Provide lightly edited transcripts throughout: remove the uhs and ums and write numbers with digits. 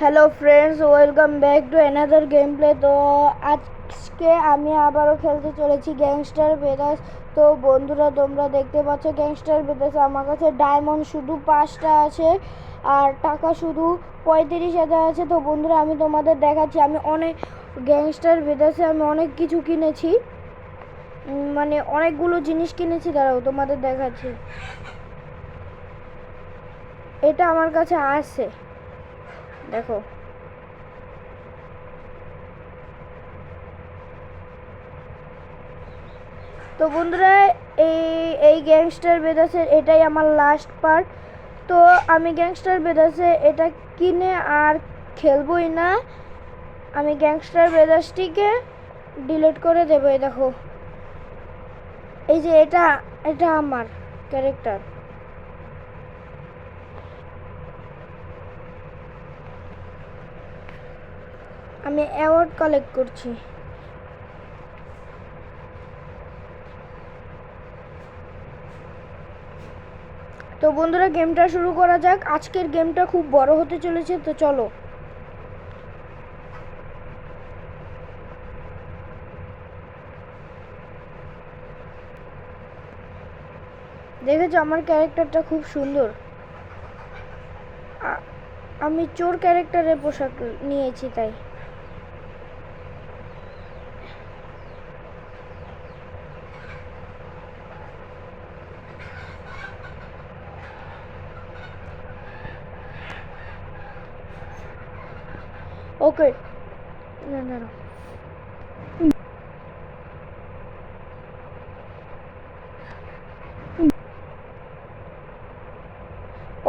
Hello friends, welcome back to another game play. তো আজকে আমি আবারও খেলতে চলেছি গ্যাংস্টার ব্রাদার্স। তো বন্ধুরা, তোমরা দেখতে পাচ্ছ গ্যাংস্টার ব্রাদার্স আমার কাছে ডায়মন্ড শুধু 5টা আছে আর টাকা শুধু 35,000 আছে। তো বন্ধুরা, আমি তোমাদের দেখাচ্ছি আমি অনেক গ্যাংস্টার ব্রাদার্সে আমি অনেক কিছু কিনেছি, মানে অনেকগুলো জিনিস কিনেছি। দাঁড়াও তোমাদের দেখাচ্ছি। এটা আমার কাছে আছে, দেখো। তো বন্ধুরা, এই এই গ্যাংস্টার ব্রাদার্সের এটাই আমার লাস্ট পার্ট। তো আমি গ্যাংস্টার ব্রাদার্সে এটা কিনে আর খেলবই না। আমি গ্যাংস্টার ব্রাদার্সটিকে ডিলিট করে দেবো। এই দেখো, এই যে এটা এটা আমার ক্যারেক্টার। আমি অ্যাওয়ার্ড কালেক্ট করছি। তো বন্ধুরা, গেমটা শুরু করা যাক। আজকের গেমটা খুব বড় হতে চলেছে, তো চলো। দেখেছো, আমার ক্যারেক্টারটা খুব সুন্দর। আমি চোর ক্যারেক্টারের পোশাক নিয়েছি তাই। ওকে, না না না।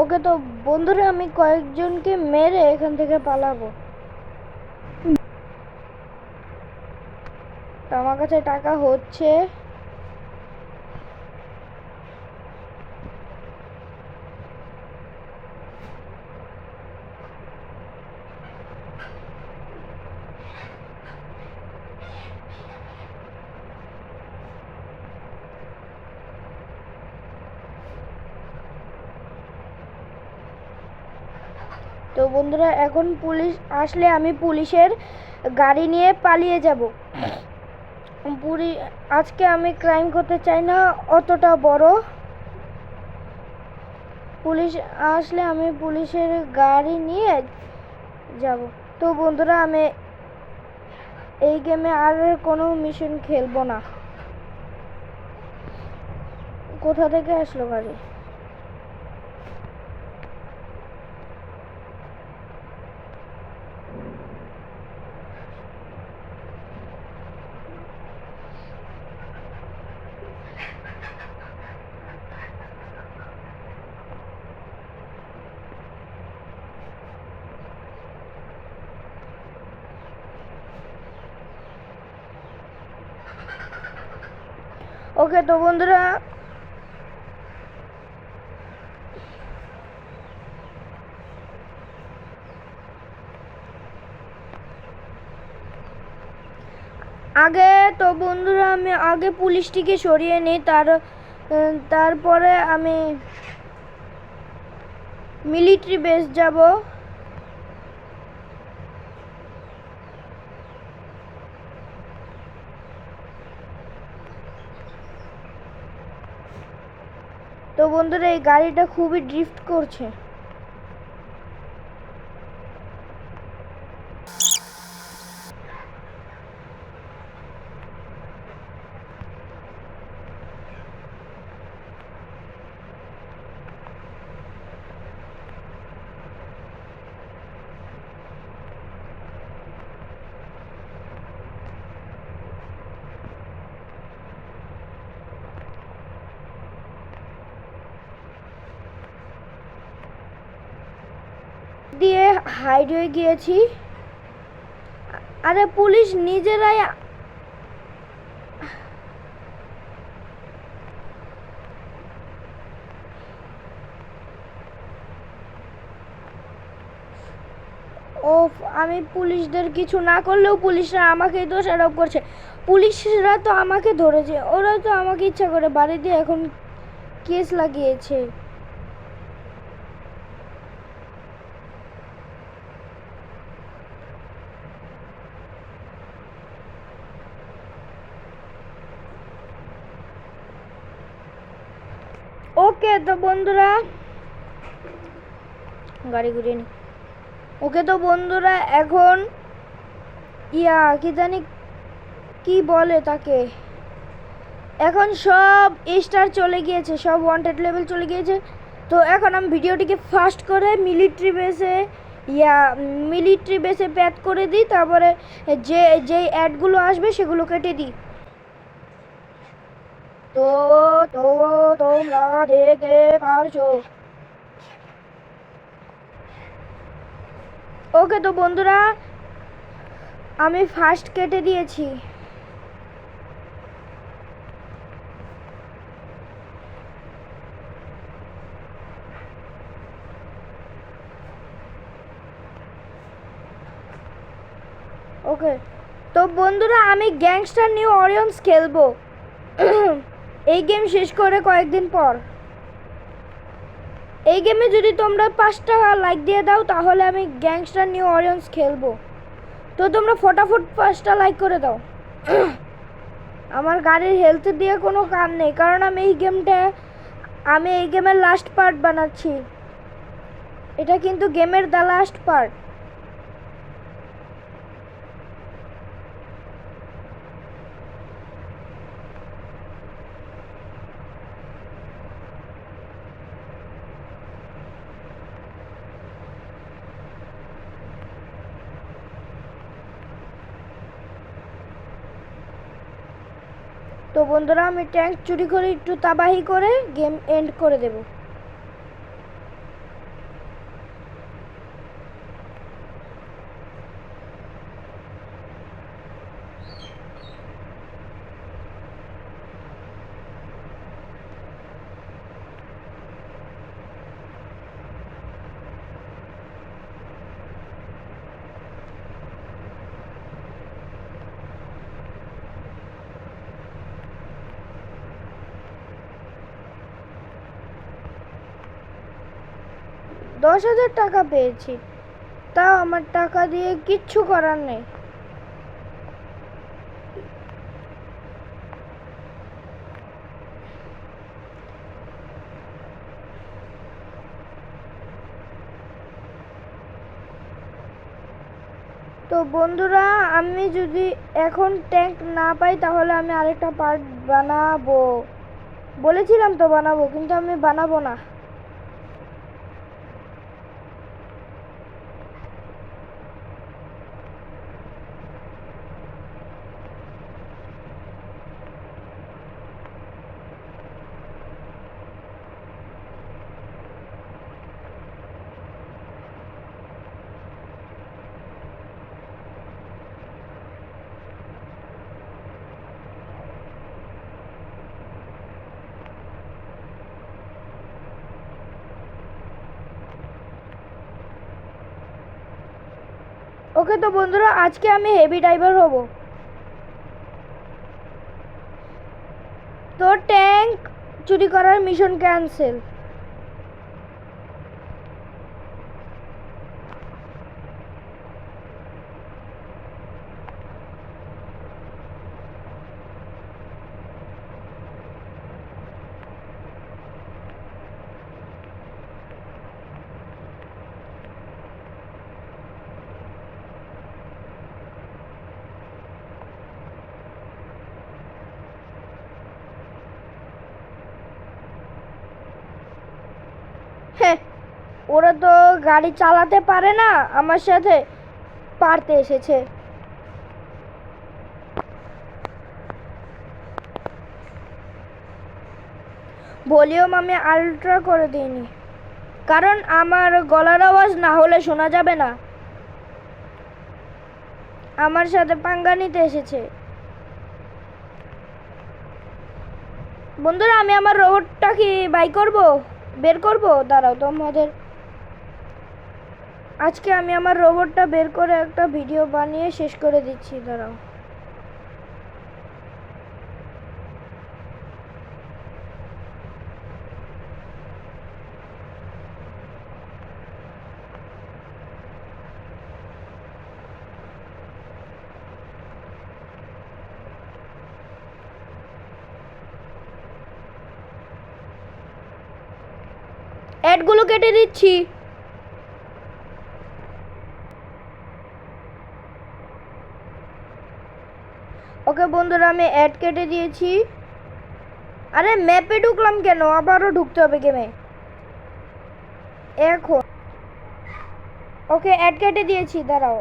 ওকে, তো বন্ধুরা, আমি কয়েকজনকে মেরে এখান থেকে পালাবো। তো আমার কাছে টাকা হচ্ছে। তো বন্ধুরা, এখন পুলিশ আসলে আমি পুলিশের গাড়ি নিয়ে পালিয়ে যাব। আজকে আমি ক্রাইম করতে চাই না অতটা বড়। পুলিশ আসলে আমি পুলিশের গাড়ি নিয়ে যাব। তো বন্ধুরা, আমি এই গেমে আর কোনো মিশন খেলবো না। কোথা থেকে আসলো গাড়ি? ওকে, তো বন্ধুরা, আমি আগে পুলিশটিকে সরিয়ে নিই, তারপরে আমি মিলিটারি বেস যাব। তো বন্ধুরা, এই গাড়িটা খুবই ড্রিফট করছে। দিয়ে হাইড হয়ে গিয়েছি। আরে পুলিশ নিজেরাই ও, আমি পুলিশদের কিছু না করলেও পুলিশরা আমাকেই দোষারোপ করছে। পুলিশরা তো আমাকে ধরেছে, ওরা তো আমাকে ইচ্ছা করে বাড়ি দিয়ে এখন কেস লাগিয়েছে। ওকে তো বন্ধুরা, গাড়ি ঘুরিয়ে নি। ওকে তো বন্ধুরা, এখন কি জানি কি বলে তাকে, এখন সব স্টার চলে গিয়েছে, সব ওয়ান্টেড লেভেল চলে গিয়েছে। তো এখন আমি ভিডিওটিকে ফাস্ট করে মিলিটারি বেসে প্যাক করে দিই, তারপরে যেই অ্যাডগুলো আসবে সেগুলো কেটে দিই। তো তো তোমরা দেখতে পারছো। ওকে তো বন্ধুরা, আমি ফার্স্ট কেটে দিয়েছি। ওকে তো বন্ধুরা, আমি গ্যাংস্টার নিউ অরিয়ন্স খেলবো এই গেম শেষ করে কয়েকদিন পর। এই গেমে যদি তোমরা 5টা লাইক দিয়ে দাও তাহলে আমি গ্যাংস্টার নিউ অরিয়ন্স খেলবো। তো তোমরা ফটাফট 5টা লাইক করে দাও। আমার গাড়ির হেলথ দিয়ে কোনো কাম নেই, কারণ আমি এই গেমের লাস্ট পার্ট বানাচ্ছি। এটা কিন্তু গেমের দ্য লাস্ট পার্ট। তো বন্ধুরা, আমি ট্যাঙ্ক চুরি করে একটু তাবাহি করে গেম এন্ড করে দেব। $10,000 পেয়েছি, তাও আমার টাকা দিয়ে কিচ্ছু করার নেই। তো বন্ধুরা, আমি যদি এখন ট্যাঙ্ক না পাই তাহলে আমি আরেকটা পার্ট বানাবো। বলেছিলাম তো বানাবো, কিন্তু আমি বানাবো না। ওকে তো বন্ধুরা, আজকে আমি হেভি ড্রাইভার হব। তো ট্যাঙ্ক চুরি করার মিশন ক্যান্সেল। হ্যাঁ, ওরা তো গাড়ি চালাতে পারে না, আমার সাথে পারতে এসেছে। ভলিউম আমি আল্ট্রা করে দিইনি, কারণ আমার গলার আওয়াজ না হলে শোনা যাবে না। আমার সাথে পাঙ্গা নিতে এসেছে। বন্ধুরা, আমি আমার রোবটটা কি বের করব। দাঁড়াও তোমাদের, আজকে আমি আমার রোবটটা বের করে একটা ভিডিও বানিয়ে শেষ করে দিচ্ছি। দাঁড়াও। অ্যাডগুলো কেটে দিচ্ছি। ওকে বন্ধুরা, আমি অ্যাড কেটে দিয়েছি। আরে ম্যাপে ঢুকলাম কেন? আবারও ঢুকতে হবে গেমে এখন। ওকে অ্যাড কেটে দিয়েছি, দাঁড়াও।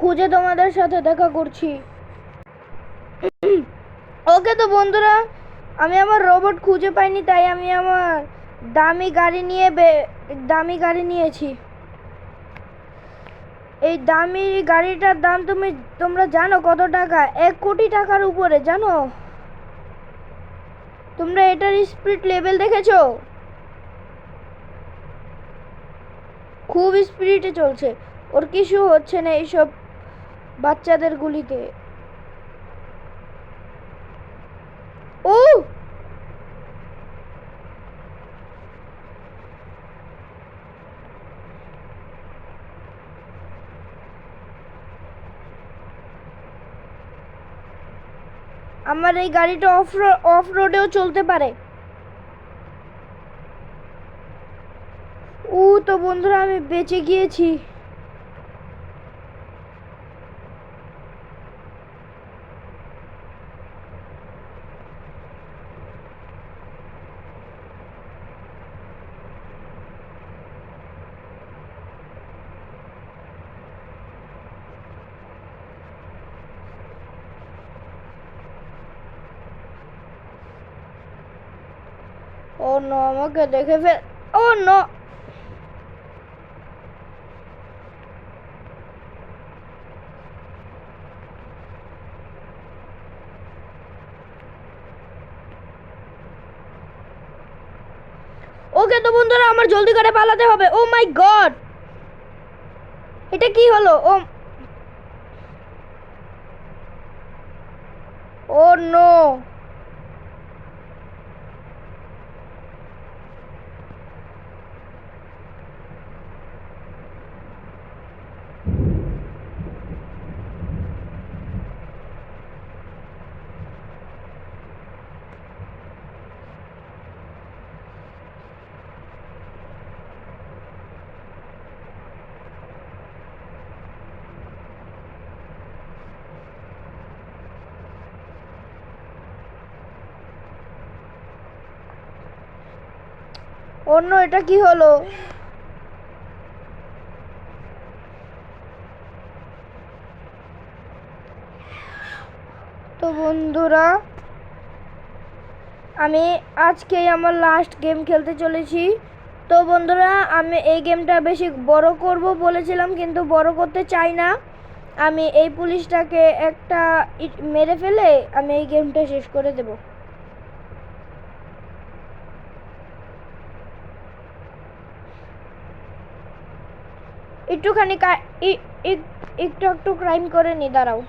খুঁজে তোমাদের সাথে দেখা করছি। ওকে তো বন্ধুরা, আমি আমার রোবট খুঁজে পাইনি, তাই আমি আমার দামি গাড়ি নিয়েছি। এই দামি গাড়িটার দাম তোমরা জানো কত টাকা? 1 কোটি টাকার উপরে, জানো? তোমরা এটার স্পিড লেভেল দেখেছো? খুব স্পিডে চলছে, ওর কিছু হচ্ছে না এইসব বাচ্চাদের গুলিতে। ও আমার এই গাড়িটা অফ রোডেও চলতে পারে। তো বন্ধুরা, আমি বেঁচে গিয়েছি। ও নো, আমাকে দেখে ও নো। ওকে তো বন্ধুরা, আমার জলদি করে পালাতে হবে। ও মাই গড, এটা কি হলো? ও নো। অন্য এটা কি হলো? তো বন্ধুরা, আমি আজকেই আমার লাস্ট গেম খেলতে চলেছি। তো বন্ধুরা, আমি এই গেমটা বেশি বড় করব বলেছিলাম, কিন্তু বড় করতে চাই না। আমি এই পুলিশটাকে একটা মেরে ফেলে আমি এই গেমটা শেষ করে দেব। একটুখানি একটু ক্রাইম করে নি, দাঁড়াও।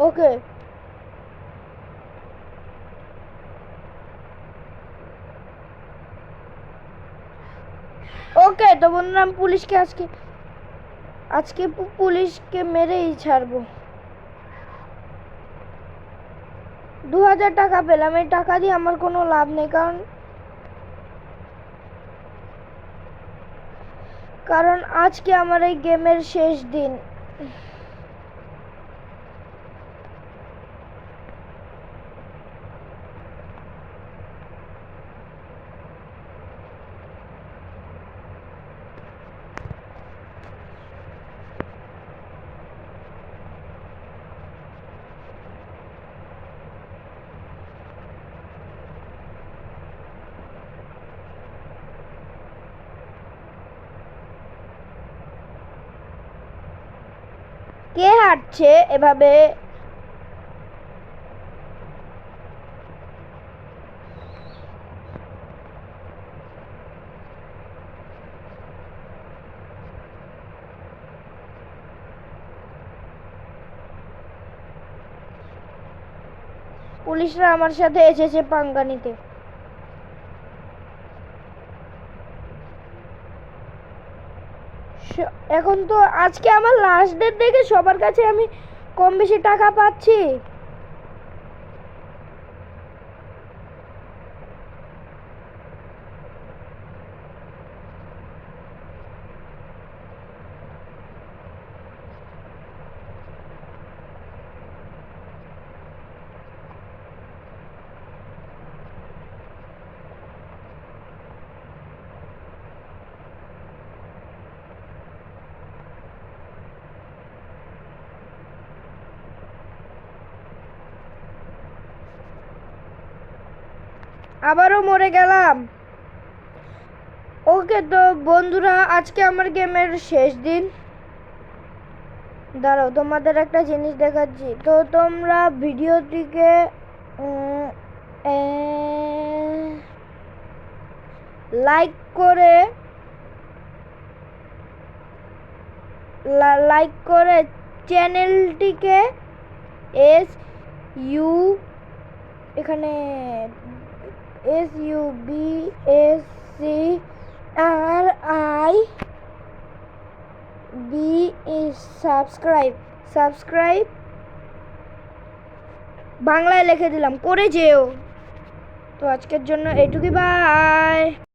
ওকে ওকে তো বন্ধুরা, আমি পুলিশকে আজকে পুলিশকে মেরেই ছাড়বো। 2000 টাকা পেলাম। এই টাকা দিয়ে আমার কোনো লাভ নেই, কারণ আজকে আমার এই গেমের শেষ দিন। কে হাঁটছে এভাবে? পুলিশরা আমার সাথে এসেছে পাঙ্গা নিতে। এখন তো আজকে আমার লাস্ট ডেট দেখে সবার কাছে আমি কম বেশি টাকা পাচ্ছি। আবারও মরে গেলাম। ওকে তো বন্ধুরা, আজকে আমার গেমের শেষ দিন। দাঁড়াও, তোমাদের একটা জিনিস দেখাচ্ছি। তো তোমরা ভিডিওটিকে লাইক করে চ্যানেলটিকে SU এখানে SUBSCRIB সাবস্ক্রাইব বাংলায় লিখে দিলাম, করে যেও। তো আজকের জন্য এইটুকুই, বাই।